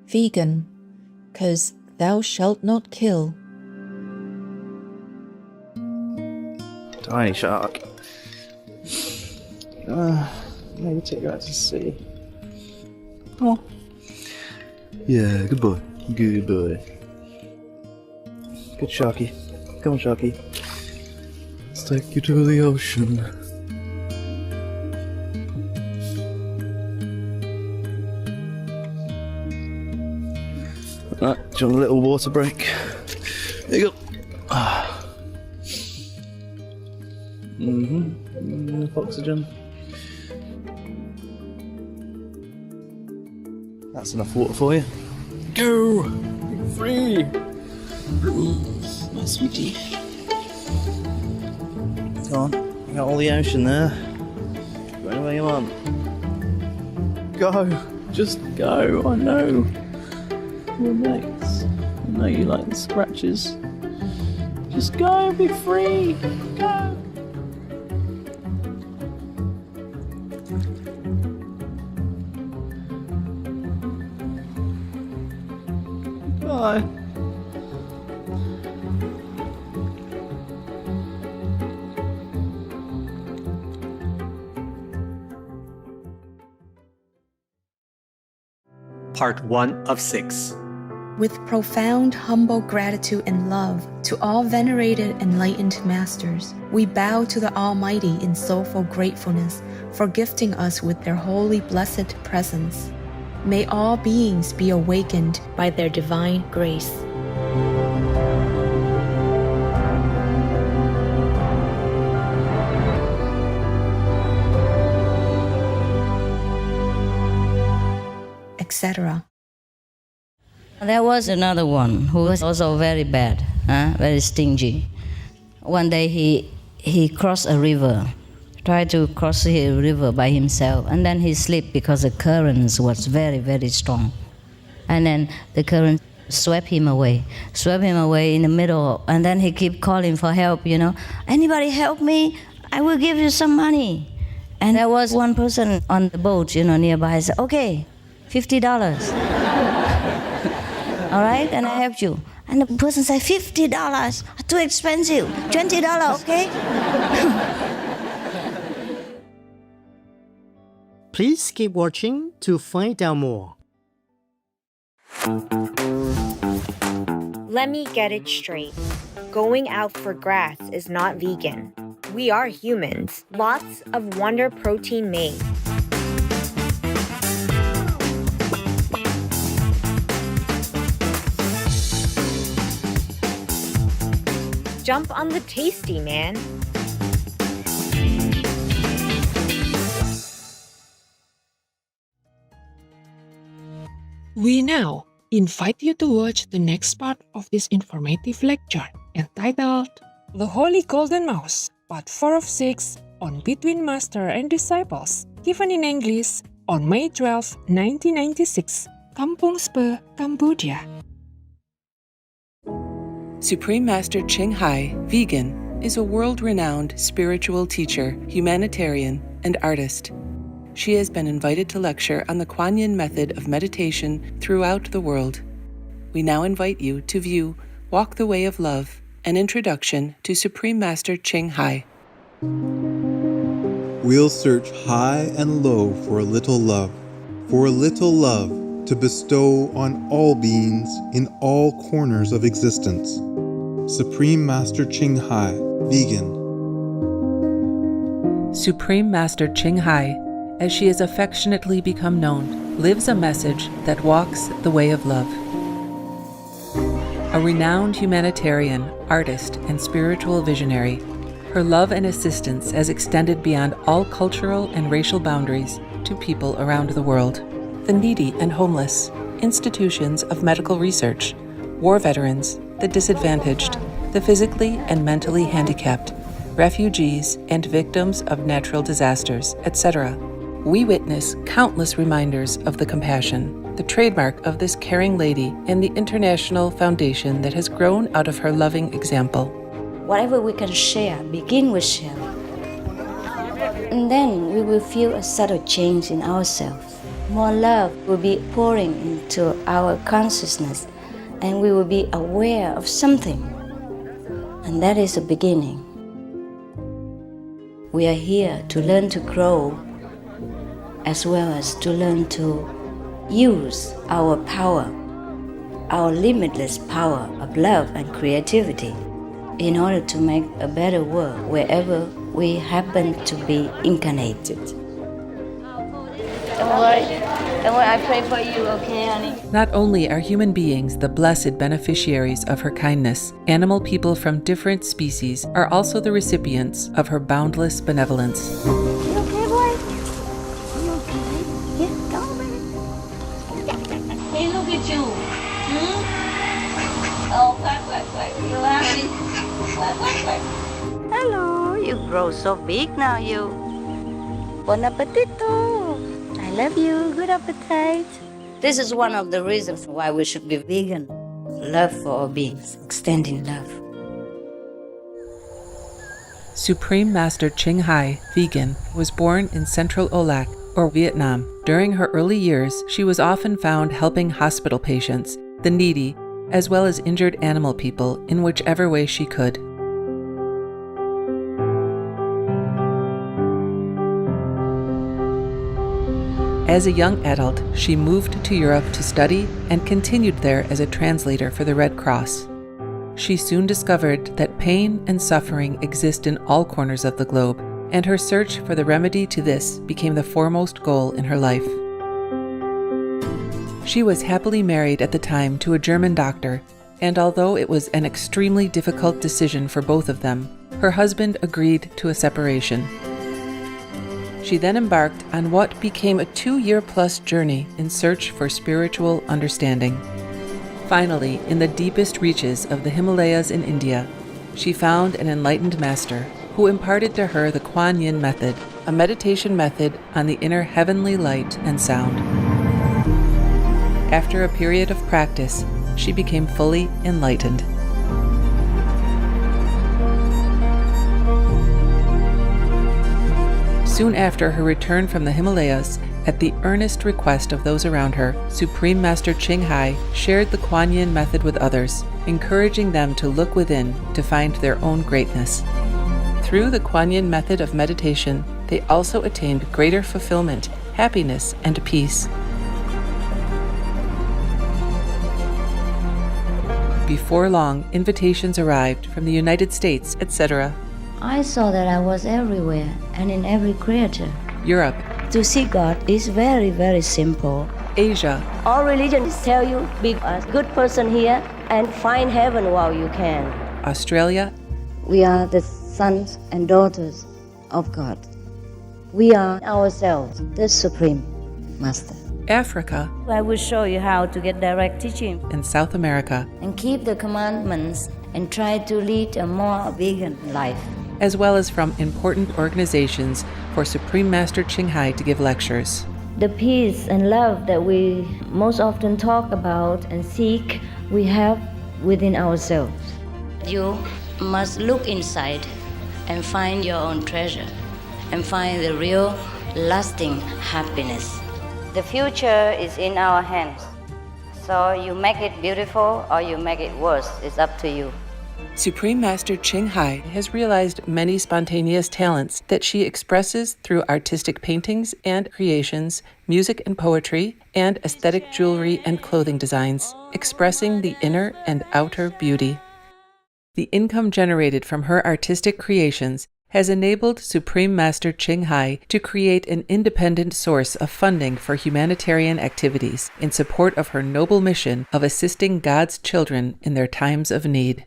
Vegan, 'cause thou shalt not kill. Tiny shark. Maybe take her out to sea. Oh. Yeah, good boy. Good boy. Good sharky. Come on, sharky. Let's take you to the ocean. Right, do you want a little water break? There you go. Enough oxygen. That's enough water for you. Go! You're free! My sweetie. Come on, you got all the ocean there. Go anywhere you want. Go! Just go, I know. Relax. I know you like the scratches. Just go, be free! Go! Bye. Part 1 of 6. With profound, humble gratitude and love to all venerated enlightened masters, we bow to the Almighty in soulful gratefulness for gifting us with their holy blessed presence. May all beings be awakened by their divine grace. Etc. There was another one who was also very bad, very stingy. One day he crossed a river, tried to cross the river by himself, and then he slipped because the current was very, very strong. And then the current swept him away in the middle, and then he kept calling for help, Anybody help me? I will give you some money. And there was one person on the boat, nearby. I said, okay, $50. All right, and I helped you. And the person said, $50, too expensive, $20, okay? Please keep watching to find out more. Let me get it straight. Going out for grass is not vegan. We are humans. Lots of wonder protein made. Jump on the tasty, man. We now invite you to watch the next part of this informative lecture entitled The Holy Golden Mouse, Part 4 of 6 on Between Master and Disciples, given in English on May 12, 1996, Kampung Spe, Cambodia. Supreme Master Ching Hai, vegan, is a world-renowned spiritual teacher, humanitarian, and artist. She has been invited to lecture on the Kuan Yin method of meditation throughout the world. We now invite you to view Walk the Way of Love, an introduction to Supreme Master Ching Hai. We'll search high and low for a little love to bestow on all beings in all corners of existence. Supreme Master Ching Hai, vegan. Supreme Master Ching Hai, as she has affectionately become known, lives a message that walks the way of love. A renowned humanitarian, artist, and spiritual visionary, her love and assistance has extended beyond all cultural and racial boundaries to people around the world. The needy and homeless, institutions of medical research, war veterans, the disadvantaged, the physically and mentally handicapped, refugees, and victims of natural disasters, etc. We witness countless reminders of the compassion, the trademark of this caring lady and the international foundation that has grown out of her loving example. Whatever we can share, begin with sharing. And then we will feel a subtle change in ourselves. more love will be pouring into our consciousness, and we will be aware of something. And that is a beginning. We are here to learn to grow, as well as to learn to use our power, our limitless power of love and creativity, in order to make a better world wherever we happen to be incarnated. Don't worry, I pray for you, okay, honey? Not only are human beings the blessed beneficiaries of her kindness, animal people from different species are also the recipients of her boundless benevolence. You okay, boy? You okay? Yeah, come on, baby. Hey, look at you. Oh, quack. You happy? Quack. Hello, you grow so big now, you. Bon appetito. I love you. Good appetite. This is one of the reasons why we should be vegan. Love for all beings, extending love. Supreme Master Ching Hai, vegan, was born in Central Olac, or Vietnam. During her early years, she was often found helping hospital patients, the needy, as well as injured animal people in whichever way she could. As a young adult, she moved to Europe to study and continued there as a translator for the Red Cross. She soon discovered that pain and suffering exist in all corners of the globe, and her search for the remedy to this became the foremost goal in her life. She was happily married at the time to a German doctor, and although it was an extremely difficult decision for both of them, her husband agreed to a separation. She then embarked on what became a 2-year-plus journey in search for spiritual understanding. Finally, in the deepest reaches of the Himalayas in India, she found an enlightened master who imparted to her the Kuan Yin method, a meditation method on the inner heavenly light and sound. After a period of practice, she became fully enlightened. Soon after her return from the Himalayas, at the earnest request of those around her, Supreme Master Ching Hai shared the Kuan Yin method with others, encouraging them to look within to find their own greatness. Through the Kuan Yin method of meditation, they also attained greater fulfillment, happiness, and peace. Before long, invitations arrived from the United States, etc. I saw that I was everywhere and in every creature. Europe. To see God is very, very simple. Asia. All religions tell you be a good person here and find heaven while you can. Australia. We are the sons and daughters of God. We are ourselves the Supreme Master. Africa. I will show you how to get direct teaching. And South America. And keep the commandments and try to lead a more vegan life. As well as from important organizations for Supreme Master Ching Hai to give lectures. The peace and love that we most often talk about and seek, we have within ourselves. You must look inside and find your own treasure and find the real lasting happiness. The future is in our hands. So you make it beautiful or you make it worse. It's up to you. Supreme Master Ching Hai has realized many spontaneous talents that she expresses through artistic paintings and creations, music and poetry, and aesthetic jewelry and clothing designs, expressing the inner and outer beauty. The income generated from her artistic creations has enabled Supreme Master Ching Hai to create an independent source of funding for humanitarian activities in support of her noble mission of assisting God's children in their times of need.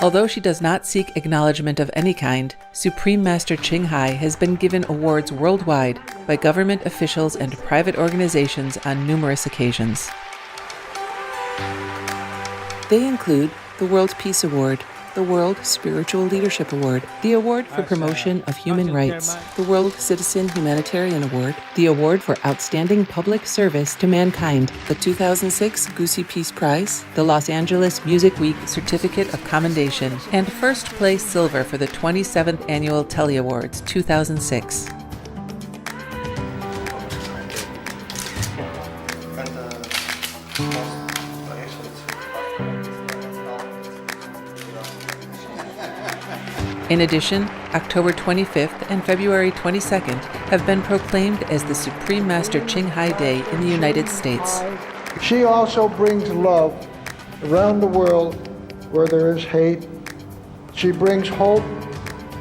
Although she does not seek acknowledgement of any kind, Supreme Master Ching Hai has been given awards worldwide by government officials and private organizations on numerous occasions. They include the World Peace Award, the World Spiritual Leadership Award, the Award for Promotion of Human Rights, the World Citizen Humanitarian Award, the Award for Outstanding Public Service to Mankind, the 2006 Goosey Peace Prize, the Los Angeles Music Week Certificate of Commendation, and first place silver for the 27th Annual Telly Awards 2006. In addition, October 25th and February 22nd have been proclaimed as the Supreme Master Ching Hai Day in the United States. She also brings love around the world where there is hate. She brings hope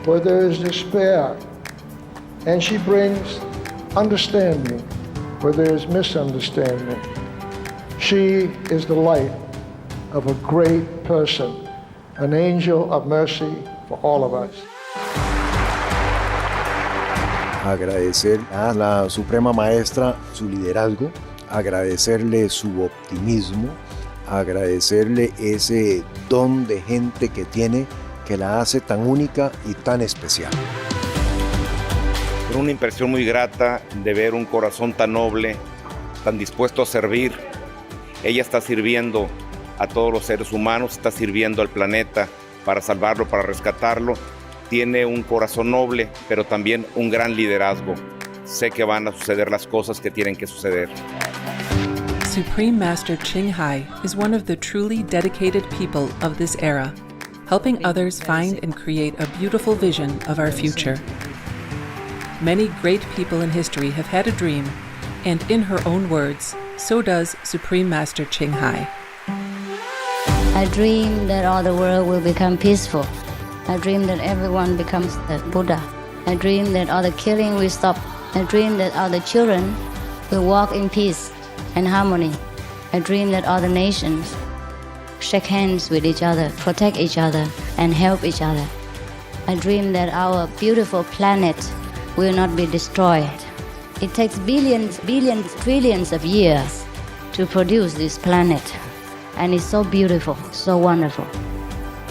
where there is despair. And she brings understanding where there is misunderstanding. She is the light of a great person, an angel of mercy for all of us. Agradecer a la Suprema Maestra su liderazgo, agradecerle su optimismo, agradecerle ese don de gente que tiene que la hace tan única y tan especial. Una impresión muy grata de ver un corazón tan noble, tan dispuesto a servir. Ella está sirviendo a todos los seres humanos, está sirviendo al planeta para salvarlo, para rescatarlo. Tiene un corazón noble, pero también un gran liderazgo. Sé que van a suceder las cosas que tienen que suceder. Supreme Master Ching Hai is one of the truly dedicated people of this era, helping others find and create a beautiful vision of our future. Many great people in history have had a dream, and in her own words, so does Supreme Master Ching Hai. I dream that all the world will become peaceful. I dream that everyone becomes the Buddha. I dream that all the killing will stop. I dream that all the children will walk in peace and harmony. I dream that all the nations shake hands with each other, protect each other, and help each other. I dream that our beautiful planet will not be destroyed. It takes billions, trillions of years to produce this planet. And it's so beautiful, so wonderful.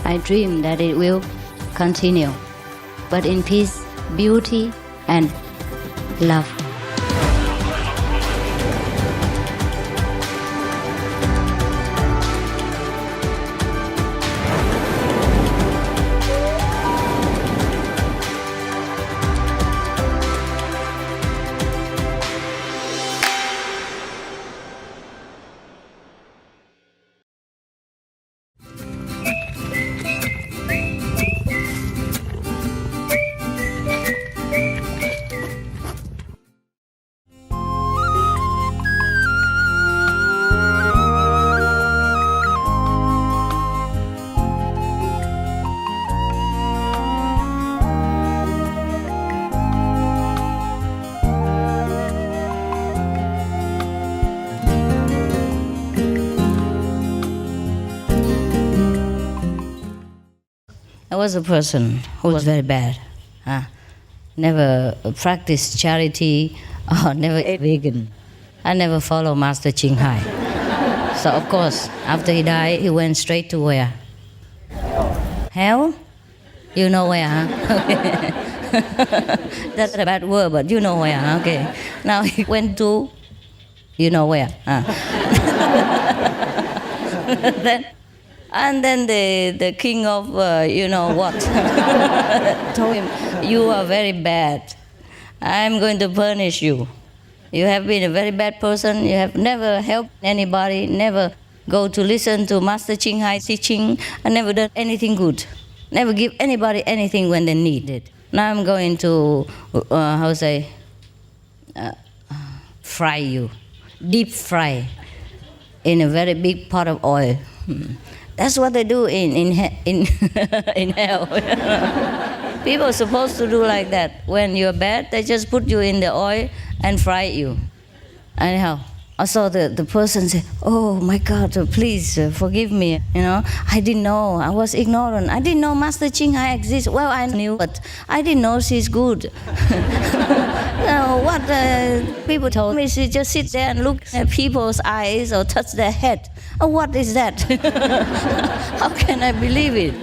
I dream that it will continue, but in peace, beauty, and love. I was a person who was very bad. Never practiced charity or never ate vegan. I never followed Master Ching Hai. So of course, after he died, he went straight to where? Hell? You know where, huh? Okay. That's a bad word, but you know where, huh? Okay. Now he went to, you know where, huh? And then the king of you know what told him, you are very bad. I'm going to punish you. You have been a very bad person. You have never helped anybody, never go to listen to Master Ching Hai teaching, and never done anything good. Never give anybody anything when they need it. Now I'm going to, fry you, deep fry in a very big pot of oil. That's what they do in hell. People are supposed to do like that. When you're bad, they just put you in the oil and fry you. Anyhow, I saw the person say, oh my God, please forgive me. You know, I didn't know, I was ignorant. I didn't know Master Ching Hai exists. Well, I knew, but I didn't know she's good. What people told me, she just sit there and look at people's eyes or touch their head. Oh, what is that? How can I believe it?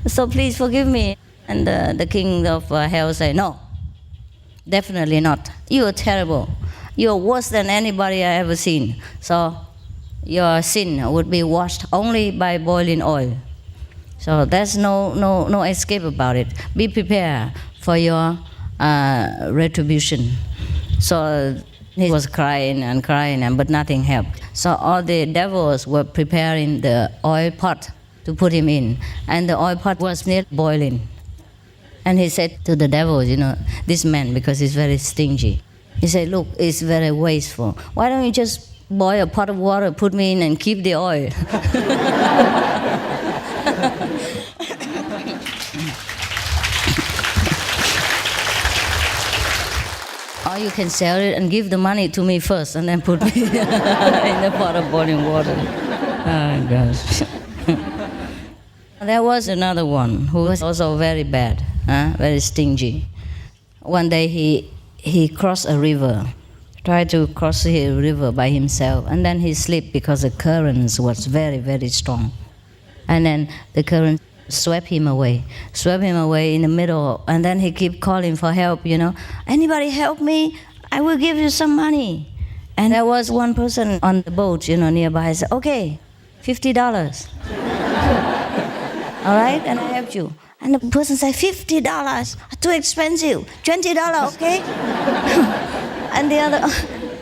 So please forgive me. And the king of hell said, no, definitely not. You are terrible. You are worse than anybody I ever seen. So your sin would be washed only by boiling oil. So there's no escape about it. Be prepared for your retribution. So He was crying and crying, but nothing helped. So all the devils were preparing the oil pot to put him in, and the oil pot was near boiling. And he said to the devils, this man, because he's very stingy, he said, look, it's very wasteful. Why don't you just boil a pot of water, put me in, and keep the oil? Or you can sell it and give the money to me first, and then put me in the pot of boiling water. Oh, gosh. There was another one who was also very bad, very stingy. One day he crossed a river, tried to cross the river by himself, and then he slipped because the current was very, very strong. And then the current swept him away in the middle, and then he kept calling for help, anybody help me, I will give you some money. And there was one person on the boat, nearby, said, okay, $50. All right, and I helped you. And the person said, $50, too expensive, $20, okay? And the other,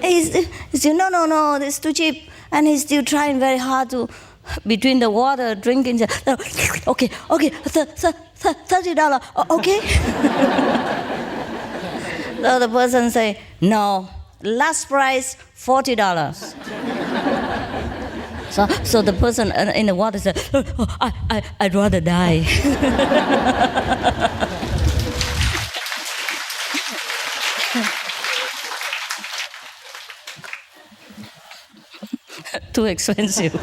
he said, no, this is too cheap. And he's still trying very hard to, between the water, drinking, okay, $30, okay? So the person say, no, last price, $40. So the person in the water said, I'd rather die. Too expensive.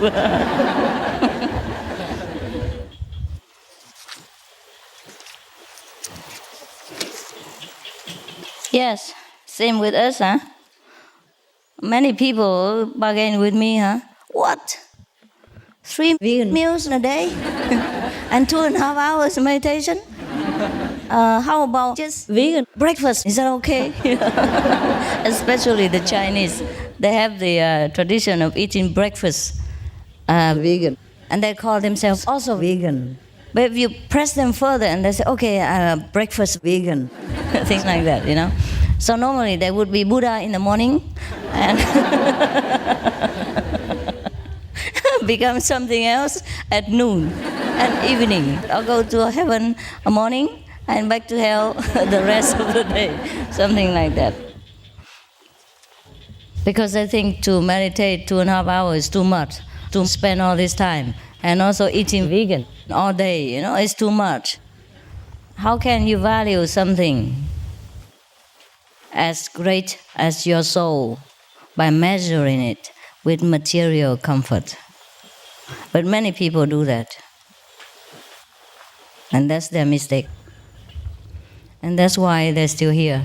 Yes, same with us, huh? Many people bargain with me, huh? What? 3 vegan meals in a day? And 2.5 hours meditation? How about just vegan breakfast? Is that okay? Especially the Chinese. They have the tradition of eating breakfast vegan. And they call themselves also vegan. But if you press them further and they say, okay, breakfast vegan, things like that, So normally there would be Buddha in the morning and become something else at noon and evening. I'll go to heaven a morning and back to hell the rest of the day, something like that. Because I think to meditate 2.5 hours is too much, to spend all this time, and also eating vegan all day, it's too much. How can you value something as great as your soul by measuring it with material comfort? But many people do that. And that's their mistake. And that's why they're still here.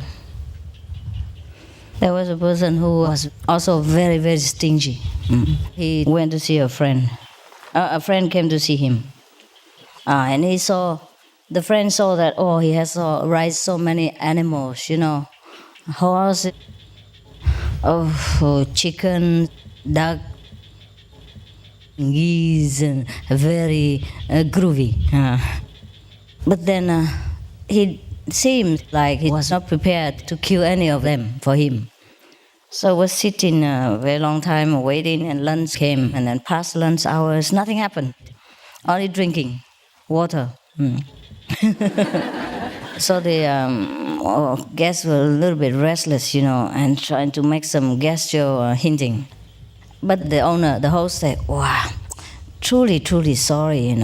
There was a person who was also very, very stingy. He went to see a friend. A friend came to see him. And the friend saw that, he has raised so many animals, horse, chicken, duck, geese, and very groovy. But then he seemed like he was not prepared to kill any of them for him. So I was sitting a very long time waiting, and lunch came, and then past lunch hours, nothing happened. Only drinking water. So the guests were a little bit restless, and trying to make some gesture hinting. But the owner, the host said, wow, truly, truly sorry,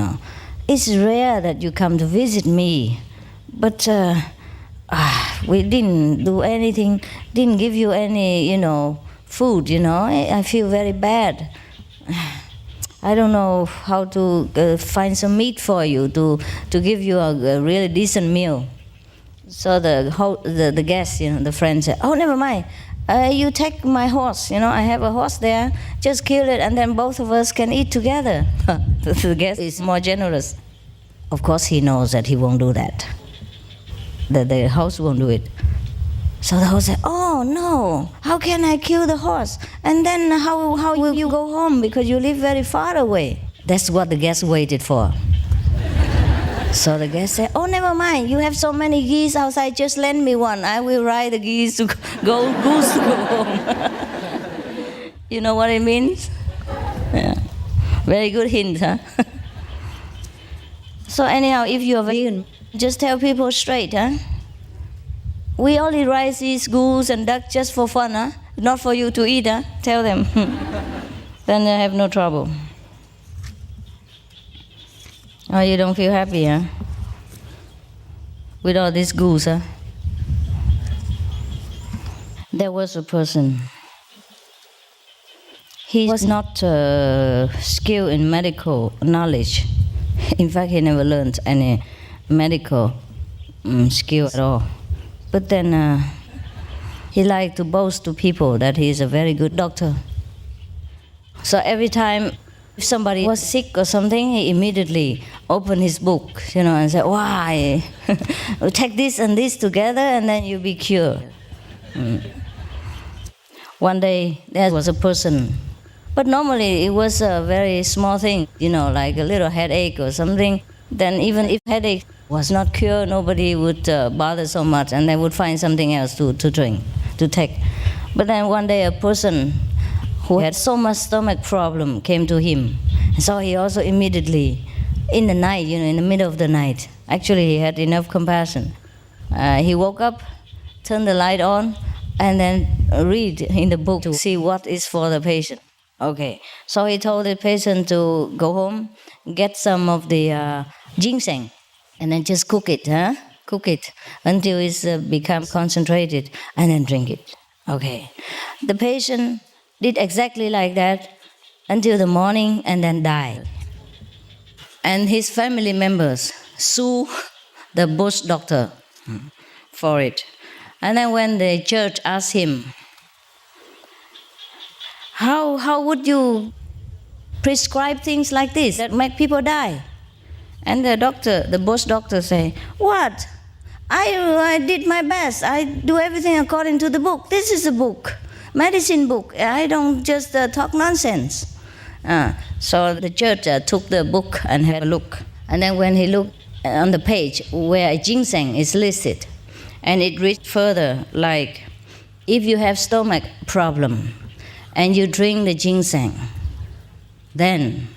It's rare that you come to visit me, but we didn't do anything, didn't give you any, food, I feel very bad. I don't know how to find some meat for you to give you a really decent meal. So the guest, the friend said, oh, never mind. You take my horse, I have a horse there. Just kill it, and then both of us can eat together. The guest is more generous. Of course, he knows that he won't do that. The host won't do it. So the host said, oh, no, how can I kill the horse? And then how will you go home because you live very far away? That's what the guest waited for. So the guest said, "Oh, never mind. You have so many geese outside. Just lend me one. I will ride the geese to goose to go home." You know what it means? Yeah. Very good hint, huh? So anyhow, if you're vegan, just tell people straight, huh? We only raise these goose and duck just for fun, huh? Not for you to eat, huh? Tell them. Then they have no trouble. Oh, you don't feel happy, huh? With all this goose, huh? There was a person. He was not skilled in medical knowledge. In fact, he never learned any medical skill at all. But then he liked to boast to people that he is a very good doctor. So every time if somebody was sick or something, he immediately opened his book, and said, "Why? Take this and this together and then you'll be cured." One day, there was a person, but normally it was a very small thing, like a little headache or something. Then even if headache was not cured, nobody would bother so much, and they would find something else to drink, to take. But then one day a person who had so much stomach problem came to him. And so he also immediately, in the night, in the middle of the night, actually he had enough compassion. He woke up, turned the light on, and then read in the book to see what is for the patient. Okay, so he told the patient to go home, get some of the ginseng, and then just cook it, Cook it until it's become concentrated, and then drink it. Okay, the patient did exactly like that until the morning and then died. And his family members sue the bush doctor for it. And then when the church asked him, how would you prescribe things like this that make people die? And the bush doctor say, "What? I did my best. I do everything according to the book. This is a book. Medicine book. I don't just talk nonsense." So the judge took the book and had a look. And then when he looked on the page where ginseng is listed, and it reads further like, if you have stomach problem and you drink the ginseng, then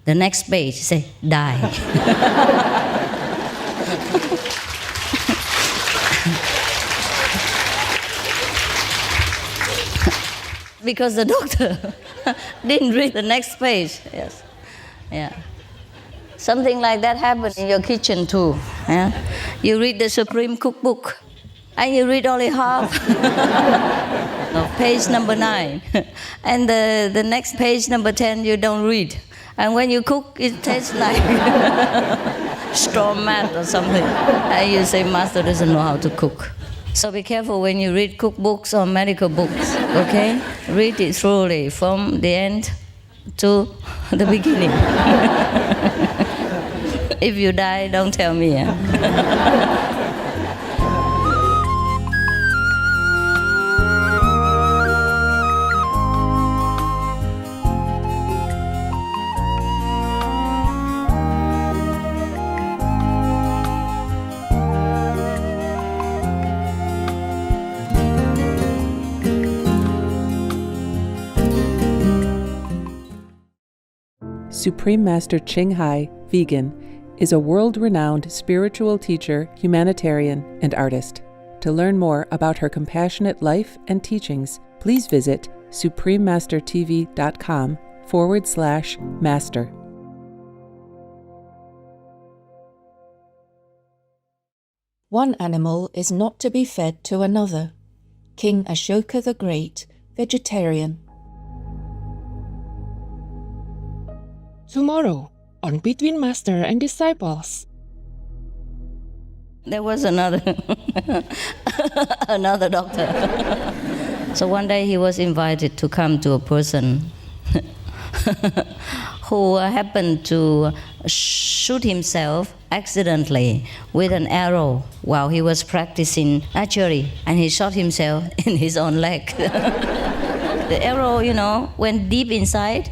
the next page say, die. Because the doctor didn't read the next page. Yes, yeah. Something like that happens in your kitchen too. Yeah? You read the Supreme Cookbook, and you read only half of page number 9, and the next page number 10 you don't read. And when you cook, it tastes like straw mat or something. And you say, "Master doesn't know how to cook." So be careful when you read cookbooks or medical books, okay? Read it thoroughly from the end to the beginning. If you die, don't tell me. Supreme Master Ching Hai, vegan, is a world-renowned spiritual teacher, humanitarian, and artist. To learn more about her compassionate life and teachings, please visit suprememastertv.com/master. One animal is not to be fed to another. King Ashoka the Great, vegetarian. Tomorrow, on Between Master and Disciples. There was another doctor. So one day he was invited to come to a person who happened to shoot himself accidentally with an arrow while he was practicing archery, and he shot himself in his own leg. The arrow, went deep inside,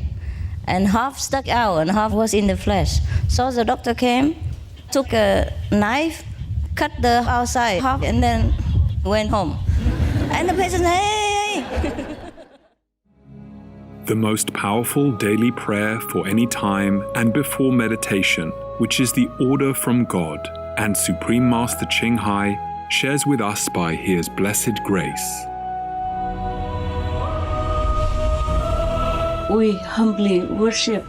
and half stuck out and half was in the flesh. So the doctor came, took a knife, cut the outside half, and then went home. And the patient, hey! The most powerful daily prayer for any time and before meditation, which is the order from God, and Supreme Master Ching Hai shares with us by His blessed grace. We humbly worship,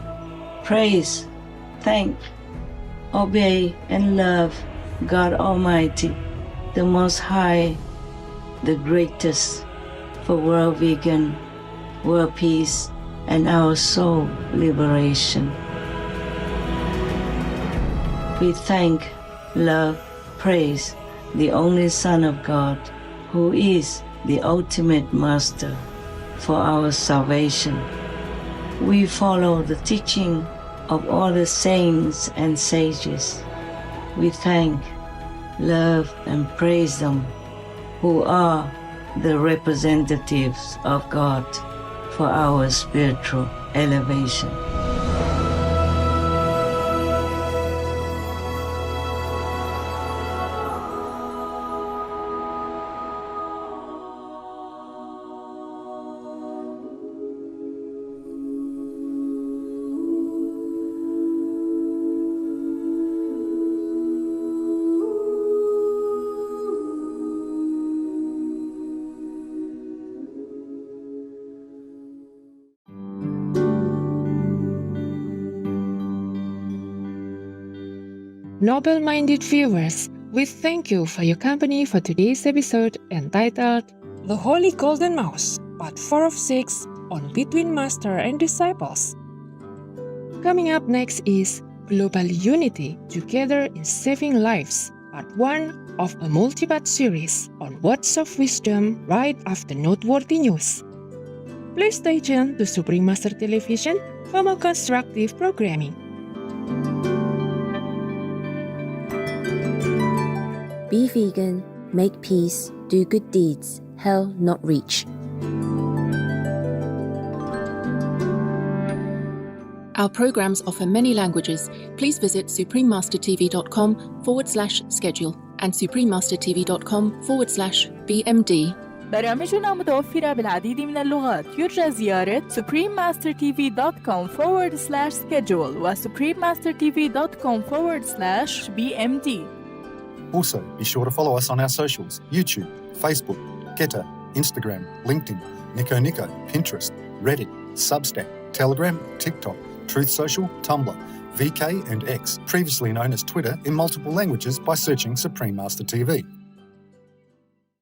praise, thank, obey, and love God Almighty, the Most High, the greatest, for world vegan, world peace, and our soul liberation. We thank, love, praise the only Son of God, who is the ultimate Master for our salvation. We follow the teaching of all the saints and sages. We thank, love, and praise them, who are the representatives of God for our spiritual elevation. Noble-minded viewers, we thank you for your company for today's episode entitled The Holy Golden Mouse, Part 4 of 6 on Between Master and Disciples. Coming up next is Global Unity Together in Saving Lives, Part 1 of a multi-part series on Words of Wisdom right after noteworthy news. Please stay tuned to Supreme Master Television for more constructive programming. Be vegan, make peace, do good deeds, hell not reach. Our programs offer many languages. Please visit suprememastertv.com/schedule and suprememastertv.com/BMD. برامجنا متوفرة بالعديد من اللغات. يرجى زيارة suprememastertv.com/schedule و suprememastertv.com/BMD. Also, be sure to follow us on our socials: YouTube, Facebook, Getter, Instagram, LinkedIn, Nico, Pinterest, Reddit, Substack, Telegram, TikTok, Truth Social, Tumblr, VK and X, previously known as Twitter, in multiple languages by searching Supreme Master TV.